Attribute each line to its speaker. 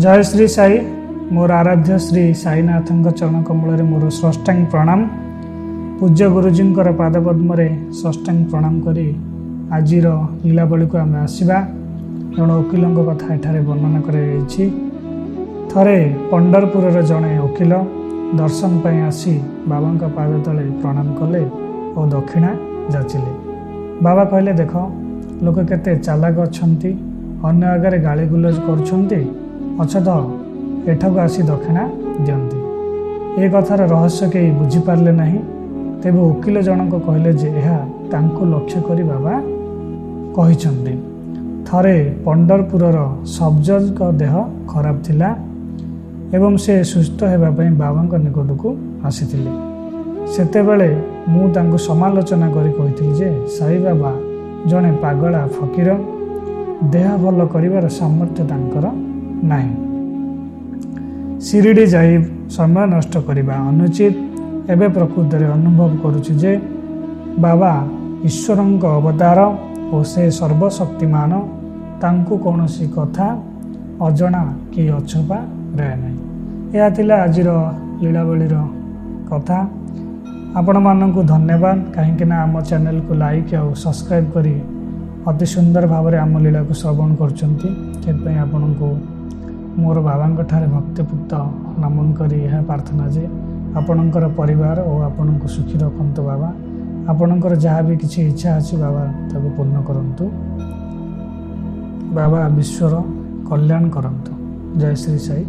Speaker 1: जय श्री साई। मोर आराध्य श्री साईनाथ चरण कमल मोर षष्ठांग प्रणाम। पूज्य गुरुजी पादपद्म षष्ठांग प्रणाम करी आज लीलावली को आम आसवा। जन वकिल कथा एठारे वर्णना कर थरे पंडरपुर जड़े वकिल दर्शन पर आसी बाबा पाद तले प्रणाम कले और दक्षिणा जाचिले। बाबा कहले देख लोक केते चालाक अछंती, अन्य आगे गाली गुलज कर अचत एठक आसी दक्षिणा दियंती। ए कथार रहस्य कई बुझीपारे ना। तेबे वकिल जनक कहले जे यह तांको लक्ष्य करी बाबा कहिसंती। थरे पंडरपुरर सबजज का देह खराब थिला एवं से सुस्थ हेबा पई बाबा निकट को आसीथिले। सेतेबेले मु तांको समालोचना करी कहिथिली जे साई बाबा जणे पागला फकीर, देह भल करिवार सामर्थ्य तांकर नहीं। शिरडी जाई समय नष्ट करने अनुचित। एबे प्रकृत अनुभव करुछि जे बाबा ईश्वरंक अवतार और से सर्वशक्तिमान, तांको कौनसी कथा अजणा कि अछपा रहे नहीं। यह थिला आजिर लीलावलीर कथा। आपण मानकु धन्यवाद कहीं आम चैनल को लाइक और सब्सक्राइब करी अति सुंदर भाव में आम लीला को श्रवण कर आपण को मोर बाबा ठारे भक्तिपूक्त नमन करी यह प्रार्थना जे आपणकर परिवार और आपण को सुखी रखंतु बाबा। आपणकर जहाँ भी किसी इच्छा अच्छी बाबा ताको पूर्ण करंतु। बाबा विश्वर कल्याण करंतु। जय श्री साई।